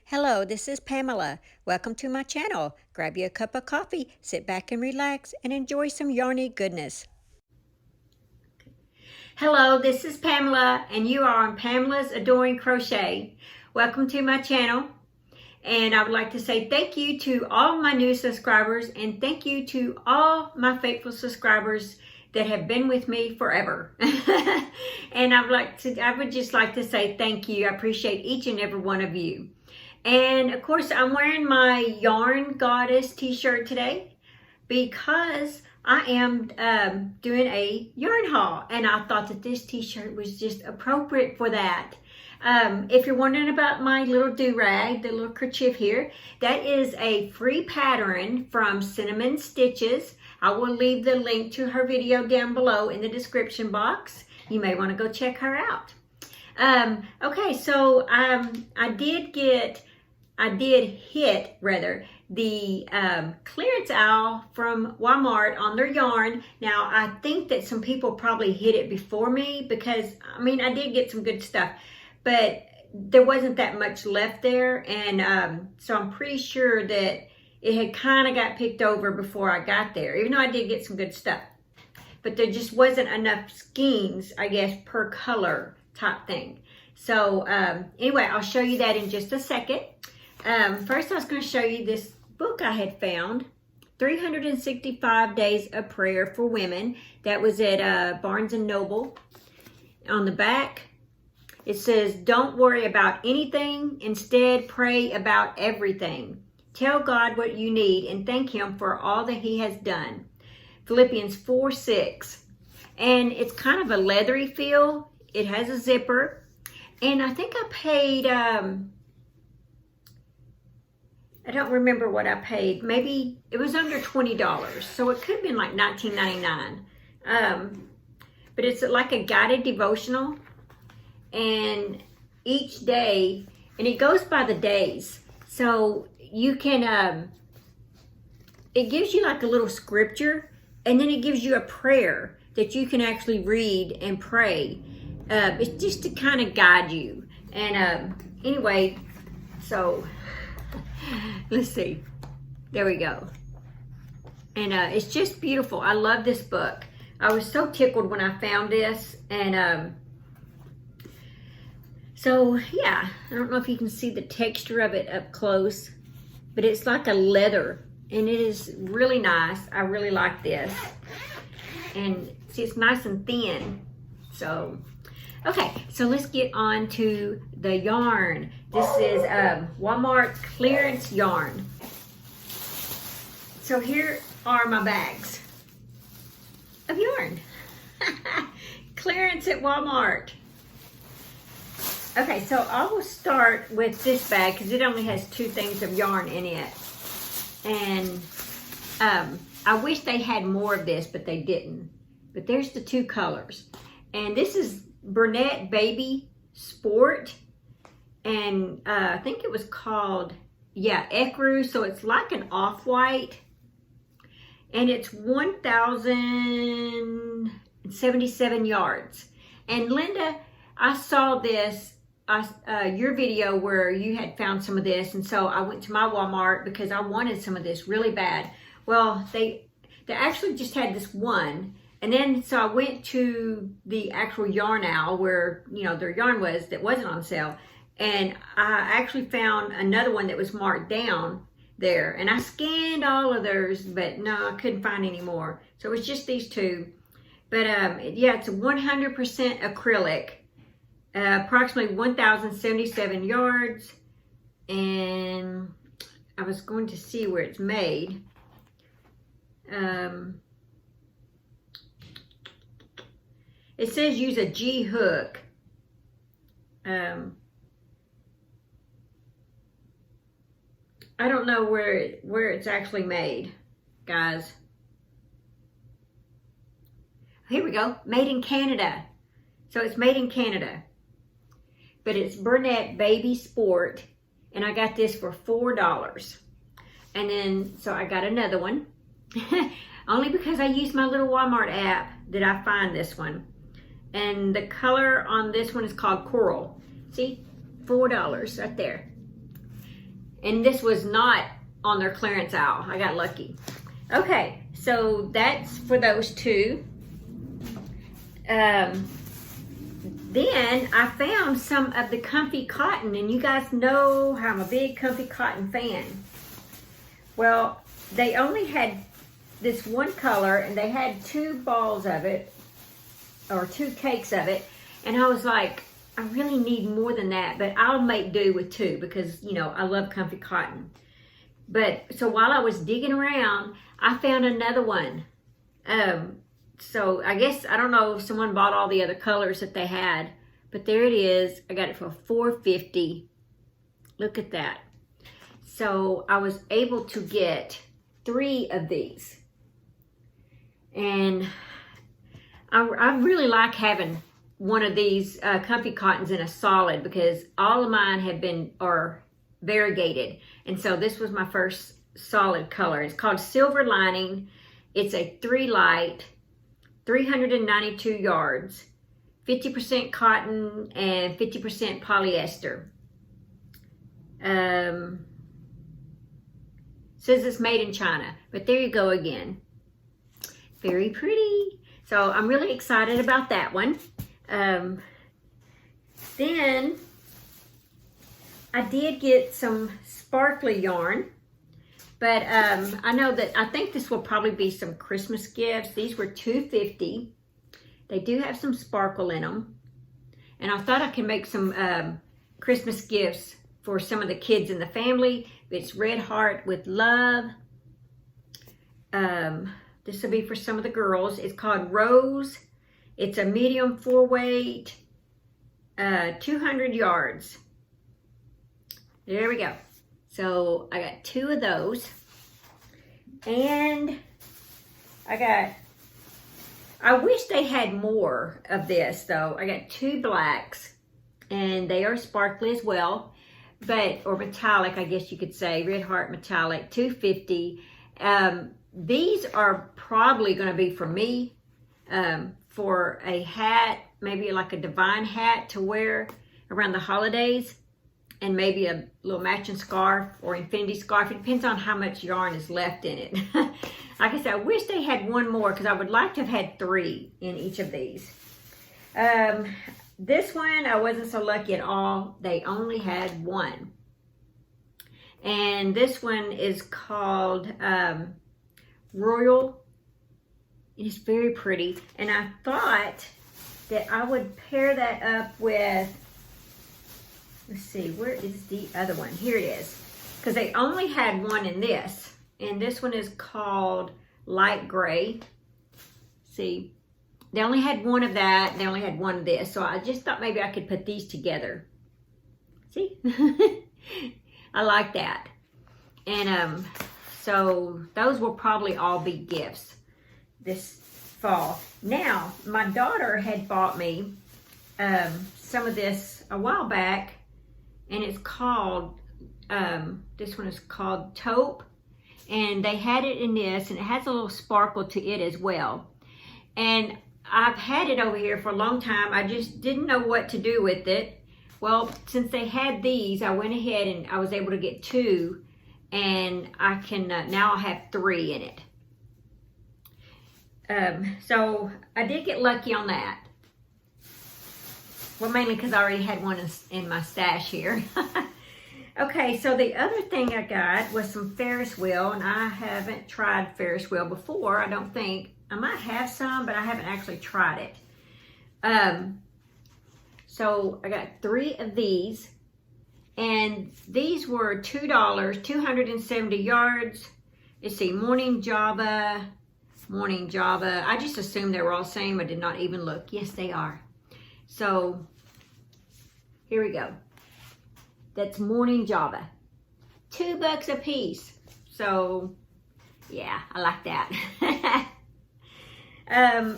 Hello, this is Pamela. Welcome to my channel. Grab you a cup of coffee, sit back and relax, and enjoy some yarny goodness. Hello, this is Pamela, and you are on Pamela's Adoring Crochet. Welcome to my channel, and I would like to say thank you to all my new subscribers, and thank you to all my faithful subscribers that have been with me forever. And I would just like to say thank you. I appreciate each and every one of you. And of course, I'm wearing my Yarn Goddess t-shirt today because I am doing a yarn haul, and I thought that this t-shirt was just appropriate for that. If you're wondering about my little do-rag, the little kerchief here, that is a free pattern from Cinnamon Stitches. I will leave the link to her video down below in the description box. You may want to go check her out. Okay, so I did hit the clearance aisle from Walmart on their yarn. Now, I think that some people probably hit it before me because, I mean, I did get some good stuff, but there wasn't that much left there. And so I'm pretty sure that it had kind of got picked over before I got there, even though I did get some good stuff. But there just wasn't enough skeins, I guess, per color type thing. So anyway, I'll show you that in just a second. First, I was going to show you this book I had found, 365 Days of Prayer for Women. That was at Barnes & Noble. On the back, it says, "Don't worry about anything. Instead, pray about everything. Tell God what you need and thank Him for all that He has done." Philippians 4:6. And it's kind of a leathery feel. It has a zipper. And I think I paid... I don't remember what I paid. Maybe it was under $20. So it could have been like $19.99. But it's like a guided devotional. And each day, and it goes by the days. So you can, it gives you like a little scripture. And then it gives you a prayer that you can actually read and pray. It's just to kind of guide you. And anyway, so... let's see. There we go. And it's just beautiful. I love this book. I was so tickled when I found this. And so, yeah. I don't know if you can see the texture of it up close. But it's like a leather. And it is really nice. I really like this. And see, it's nice and thin. So... okay, so let's get on to the yarn. This is Walmart clearance yarn. So here are my bags of yarn. Clearance at Walmart. Okay, so I will start with this bag because it only has 2 things of yarn in it. And I wish they had more of this, but they didn't. But there's the 2 colors. And this is Burnett Baby Sport, and I think it was called, yeah, Ecru. So it's like an off-white, and it's 1,077 yards. And Linda, I saw this, your video where you had found some of this, and so I went to my Walmart because I wanted some of this really bad. Well, they actually just had this one. And then, so I went to the actual yarn aisle where, you know, their yarn was that wasn't on sale. And I actually found another one that was marked down there. And I scanned all of theirs, but no, I couldn't find any more. So it was just these 2. But yeah, it's 100% acrylic. Approximately 1,077 yards. And I was going to see where it's made. It says use a G hook. I don't know where it's actually made, guys. Here we go. Made in Canada. So it's made in Canada. But it's Burnett Baby Sport. And I got this for $4. And then, so I got another one. Only because I used my little Walmart app did I find this one. And the color on this one is called Coral. See? $4 right there. And this was not on their clearance aisle. I got lucky. Okay, so that's for those two. Then I found some of the comfy cotton, and you guys know how I'm a big comfy cotton fan. Well, they only had this one color, and they had 2 balls of it, or 2 cakes of it, and I was like, I really need more than that, but I'll make do with 2 because, you know, I love comfy cotton. But so while I was digging around, I found another one. So I guess, I don't know if someone bought all the other colors that they had, but there it is. I got it for $4.50. Look at that. So I was able to get 3 of these. And I really like having one of these comfy cottons in a solid because all of mine are variegated. And so this was my first solid color. It's called Silver Lining. It's a 3 light, 392 yards, 50% cotton and 50% polyester. Says it's made in China, but there you go again. Very pretty. So I'm really excited about that one. Then I did get some sparkly yarn, but I think this will probably be some Christmas gifts. These were $2.50. They do have some sparkle in them, and I thought I could make some Christmas gifts for some of the kids in the family. It's Red Heart with Love. This will be for some of the girls. It's called Rose. It's a medium 4-weight, 200 yards. There we go. So I got 2 of those. And I wish they had more of this though. I got 2 blacks, and they are sparkly as well, or metallic, I guess you could say. Red Heart Metallic, $2.50. These are probably going to be for me, for a hat, maybe like a divine hat to wear around the holidays, and maybe a little matching scarf or infinity scarf. It depends on how much yarn is left in it. Like I said, I wish they had one more because I would like to have had 3 in each of these. This one, I wasn't so lucky at all. They only had 1. And this one is called Royal. It's very pretty. And I thought that I would pair that up with, let's see, where is the other one? Here it is. Because they only had 1 in this. And this one is called Light Gray. See, they only had 1 of that. And they only had 1 of this. So I just thought maybe I could put these together. See? I like that. And so those will probably all be gifts this fall. Now, my daughter had bought me some of this a while back, and it's called, this one is called Taupe, and they had it in this, and it has a little sparkle to it as well. And I've had it over here for a long time. I just didn't know what to do with it. Well, since they had these, I went ahead and I was able to get 2, and I can, now I have 3 in it. So I did get lucky on that. Well, mainly because I already had one in my stash here. Okay, so the other thing I got was some Ferris wheel, and I haven't tried Ferris wheel before, I don't think. I might have some, but I haven't actually tried it. So I got 3 of these, and these were $2, 270 yards. Let's see, Morning Java. I just assumed they were all the same. I did not even look. Yes, they are. So here we go. That's Morning Java. $2 a piece. So yeah, I like that.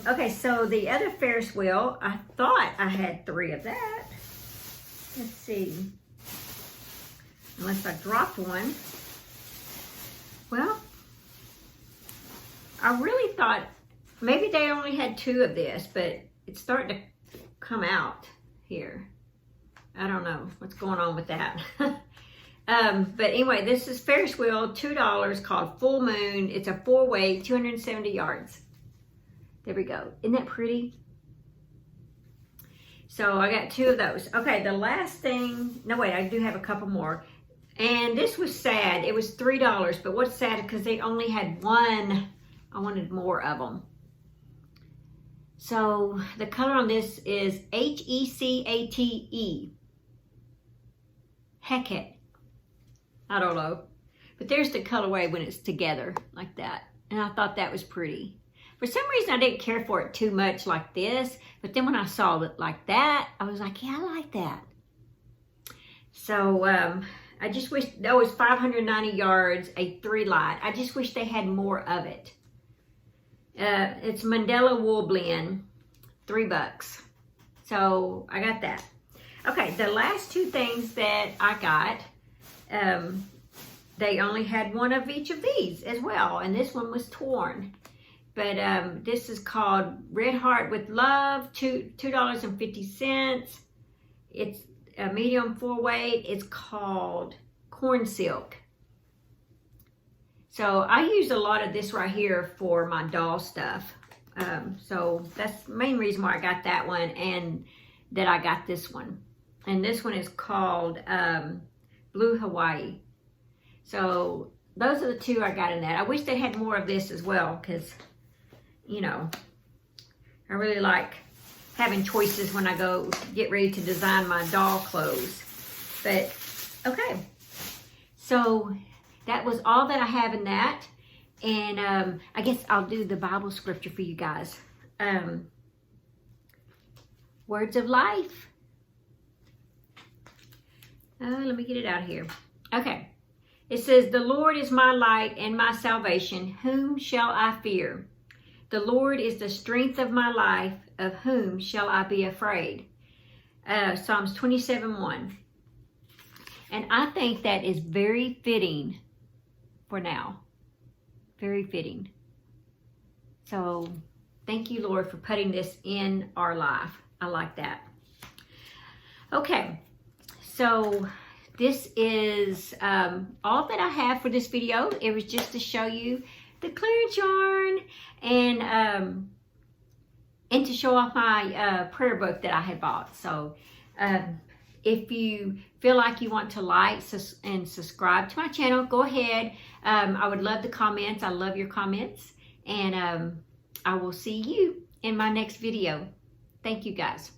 Okay, so the other Ferris wheel, I thought I had 3 of that. Let's see. Unless I dropped one. Well, I really thought maybe they only had 2 of this, but it's starting to come out here. I don't know what's going on with that. But anyway, this is Ferris wheel, $2, called Full Moon. It's a 4-way, 270 yards. There we go. Isn't that pretty? So I got 2 of those. Okay, the last thing, no wait, I do have a couple more. And this was sad. It was $3, but what's sad because they only had 1. I wanted more of them. So the color on this is Hecate. Hecate. I don't know. But there's the colorway when it's together like that. And I thought that was pretty. For some reason, I didn't care for it too much like this. But then when I saw it like that, I was like, yeah, I like that. So I just wish, that was 590 yards, a 3-light. I just wish they had more of it. It's Mandela Wool Blend, $3. So I got that. Okay, the last 2 things that I got, they only had 1 of each of these as well, and this one was torn. But this is called Red Heart with Love, $2.50. It's a medium 4-weight. It's called Corn Silk. So I use a lot of this right here for my doll stuff. So that's the main reason why I got that one and that I got this one. And this one is called Blue Hawaii. So those are the 2 I got in that. I wish they had more of this as well because, you know, I really like having choices when I go get ready to design my doll clothes. But, okay. So that was all that I have in that. And I guess I'll do the Bible scripture for you guys. Words of life. Let me get it out here. Okay. It says, the Lord is my light and my salvation. Whom shall I fear? The Lord is the strength of my life. Of whom shall I be afraid? Psalms 27:1. And I think that is very fitting for now. Very fitting. So thank you, Lord, for putting this in our life. I like that. Okay, so this is all that I have for this video. It was just to show you the clearance yarn and to show off my prayer book that I had bought. So if you feel like you want to like and subscribe to my channel, go ahead. I would love the comments. I love your comments. And I will see you in my next video. Thank you, guys.